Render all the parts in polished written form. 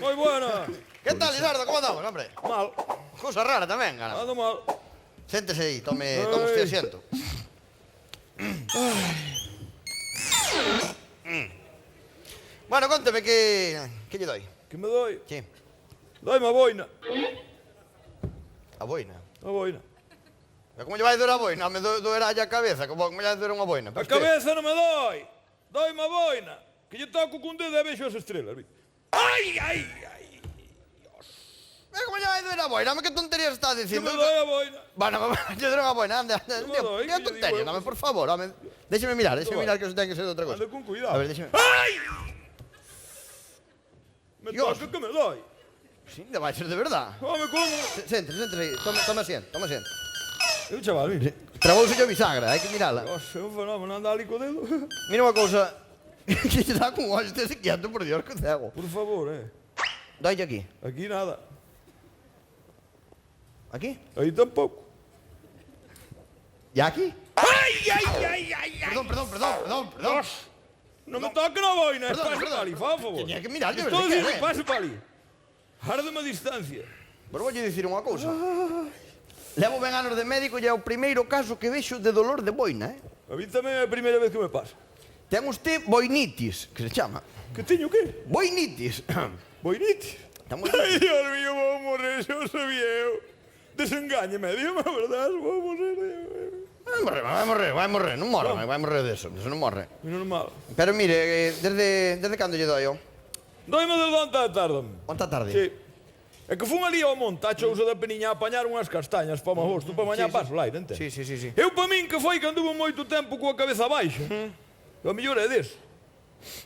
Moi buena. Que tal, Lizardo? Como andamos, hombre? Mal. Cousa rara tamén, cara. Ando mal. Séntese aí, tome usted asiento. Bueno, conteme que lle doi. Que me doi? Sí. Doi-me a boina. A boina. A boina. E como lle vai doer a boina? Me doerá a cabeza, como lle vai doer unha boina. A cabeza non me doi. Doi-me a boina. Que lle toco cun dedo e vexo as estrelas. Ai, ai, ai. E como lle vai doer a boina? Que tonterías está Que dicindo? me doi a boina. Bueno, lle doer unha boina, ande. me doi, Que que lle tontería, digo eu? dame, por favor, home. Déxeme mirar que eso ten que ser de outra cosa. Ande con cuidado. A ver, déxeme. Ai! Me Dios. toca que me doi. Sí, vai ser de verdad. Home, como? Séntese aí. Toma asiento, toma asiento. Eu, chaval, mire. Trabouse yo bisagra, hai que mirala. Dios, é un fenómeno andar ali co dedo. Mira unha cousa. Que lle dá con ollo, estése quieto, por Dios, que cego. Por favor, Doille aquí. Aquí nada. Aquí? Aí tampouco. E aquí? Ai, ai, ai, ai, ai. Perdón. Non me toque na boina, Perdón, pase perdón. para ali, fa favor. Tiña que mirar, Estou de dicindo, que, pase para ali. Árdeme a distancia. Pero voulle dicir unha cousa. Levo ben anos de médico e é o primeiro caso que vexo de dolor de boina, A mí tamén é a primeira vez que me pasa. Ten usted boinitis, que se chama. Que teño que? Boinitis. Boinitis. Está moi... Ai, Dios mío, vou morrer, xa o sabía eu. Desengáñeme, dígame a verdade, vou morrer. Vai morrer, non morre, vai morrer deso, eso non morre. É normal. Pero mire, desde cando lle doi, Doime desde onte da tarde. Onta tarde? Sí. É que fun ali ao monte, a chousa da Peniña a apañar unhas castañas para o agosto, para mañá paso lá, entende? Sí. Eu para min que foi que anduve moito tempo coa cabeza baixa. O mellor é deso.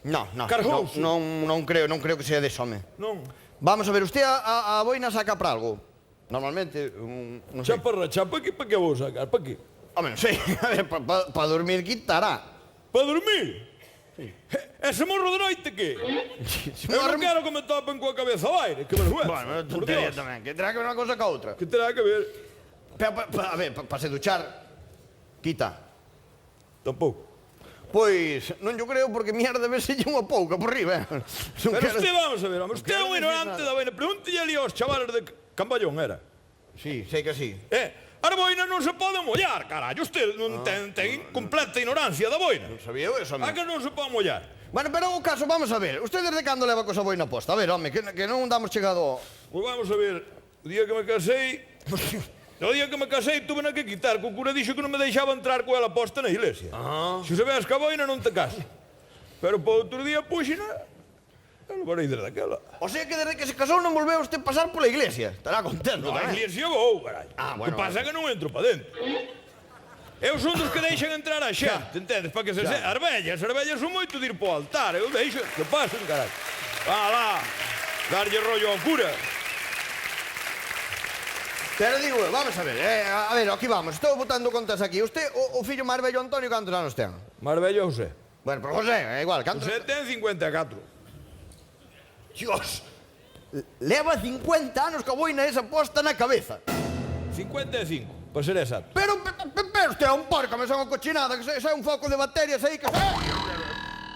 Non, Cargouse. non creo que sea deso, home. Non. Vamos a ver, usted a boina saca para algo? Normalmente, non sei. Chaparracha, para que vou sacar? Para que? Home, non sei, a ver, para dormir quitará. Para dormir? E se morro de noite que? Eu non quero que me topen coa cabeza ao aire, que vergüenza. Bueno, por tontería Dios. tamén, que terá que ver unha cosa ca outra. Que terá que ver? A ver, para se duchar, quita. Tampouco. Pois, non yo creo porque mierda veselle unha pouca por riba, Pero usted, vamos a ver, home, usted é un ignorante da boina. Pregúntelle ali aos chavales de Camballón, era. Sí, sei que sí. A boina non se pode mollar, carallo. Usted non ten completa ignorancia da boina. Non sabía eu eso, A home. que non se pode mollar? Bueno, pero o caso, vamos a ver. Usted desde cando leva cosa boina posta? A ver, home, que non damos chegado... Pois vamos a ver, o día que me casei... O día que me casei tuve na que quitar, que o cura dixo que non me deixaba entrar coa ela posta na iglesia. Se sabes que a boina non te casas. Pero po outro día puxina, eu levarei desde aquela. O sea que desde que se casou non volveu usted pasar pola iglesia. Estará contento, A tamén. iglesia vou, carallo. Bueno, O que pasa é que non entro para dentro. Eu son dos que deixan entrar a xente, entendes? Para que se... As vellas son moito de ir po altar. Eu deixo que pasen, carallo. Vá lá, darlle rollo ao cura. Pero digo, vamos a ver, aquí vamos. Estou botando contas aquí. Usted, o fillo máis vello Antonio, cantos anos ten? Máis vello José. Bueno, pero José, é igual, cantos... José ten 54. Dios! Leva 50 anos coa boina esa posta na cabeza. 55, para ser exacto. Pero usted é un porco, me son unha cochinada, que é un foco de bacterias aí que...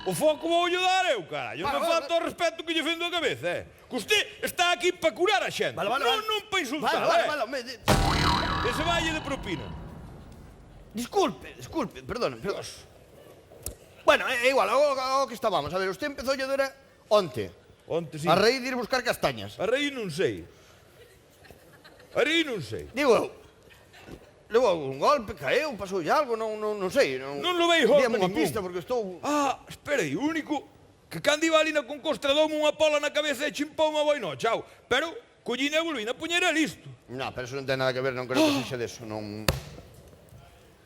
O foco vou dar eu, carallo. Vale, Non me falta o respeto que lle fendo a cabeza, Que usted está aquí para curar a xente. Non para insultar, Vale. Ese valle de propina. Disculpe, perdone. Bueno, é igual, o que estábamos. A ver, usted empezou a doer onte. Onte, sí. A raíz de ir buscar castañas. A raíz non sei. Digo eu, levou algún golpe, caeu, pasoulle algo, non sei. Non levei golpe Díame unha ningún. pista porque estou... Espera aí, o único que cando iba ali na Concostra doume unha pola na cabeza e chimpou unha boina, chao. Pero collina e volvina a puñer a listo. Non, pero eso non ten nada que ver, non creo que sexa deso, non...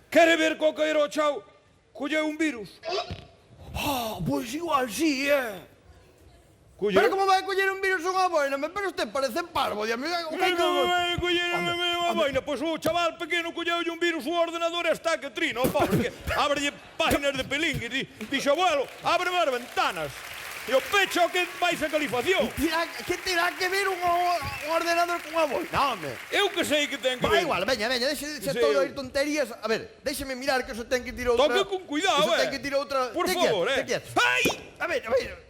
Quere ver co caer ao chao? Colleu un virus. Pois igual sí, Colleu. Pero como vai coller un virus unha boina? Pero usted parece parvo, Dios mío. Como vai coller unha boina? Pois o chaval pequeno colleulle un virus, o ordenador está que trina, o pobre, que ábrelle páginas de pelingue, dixo, abuelo, ábreme as ventanas. E o pecho que vai a calefacción. Que terá que ver un ordenador con unha boina, home? Eu que sei que ten que Va ver. igual, veña, deixe Sí, todo eu- ir tonterías. A ver, déxeme mirar que eso ten que tirar outra... Toque con cuidado, Eso ten que tirar outra... Por Te favor, quieto, te quieto. Ai! A ver.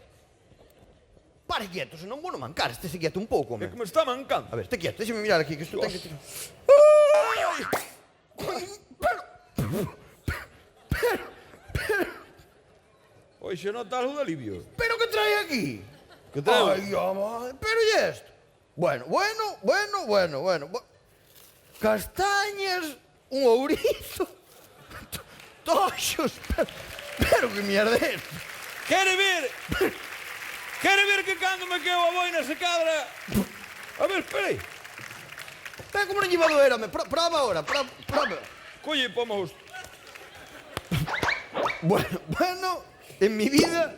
Pare quieto, senón vou non mancar. Este quieto un pouco, É home. que me está mancando. A ver, este quieto, déxeme mirar aquí, que isto ten que tirar. Oxe, nota algo de alivio. Pero que trae aquí? Que trae? Ai, home, pero e esto? Bueno. Castañas, un ourizo, toxos, pero que mierda é esto? Quere ver? Quere ver que cando me queo a boina se cadra? A ver, espera aí. Pero como non lle va a doer, home? Prova ahora, prova. Colle, pomos. Bueno, en mi vida...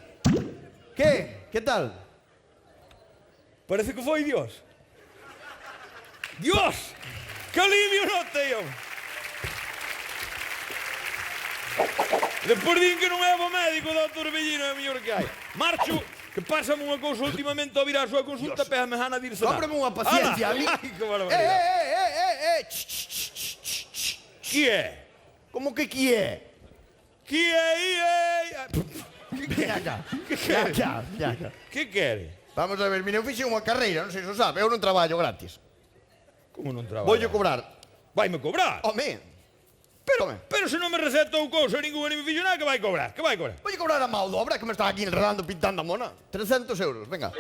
¿Qué? ¿Qué tal? Parece que foi Dios. Dios! Que alivio notei, home. Despois din que non é bo médico, doutor Bellino, é o mellor que hai. Marcho, que pásame unha cousa últimamente ao virar a súa consulta, pégame Hanna dir sanar. Cómprame unha paciencia, a mí. Ai, que barbaridade. Que é? Como que é? Que é? Ven acá. Que quere? Ya. Que quere? Vamos a ver, mire, eu fixe unha carreira, non sei se o sabe, eu non traballo gratis. Como non traballo? Voulle cobrar. Vaime cobrar? Home, Pero se non me recetou cousa ninguna ni me fixo nada, que vai cobrar? Que vai cobrar? voulle cobrar a mão de obra que me está aquí enredando pintando a mona. 300 euros, venga.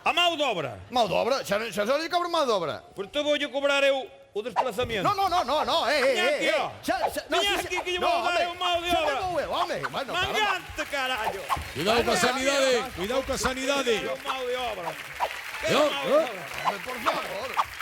A mão de obra? Mão de obra, xa só lle cobro mão de obra. Por te voulle cobrar eu o desplazamiento. No, Veña aquí, ó. Veña aquí que lle vou dar eu mão de obra. Home, bueno, caramba. Mangante, carallo. Cuidado coa sanidade, cuidado coa sanidade. Eu mão de obra. Yo, Mão de obra. Por favor.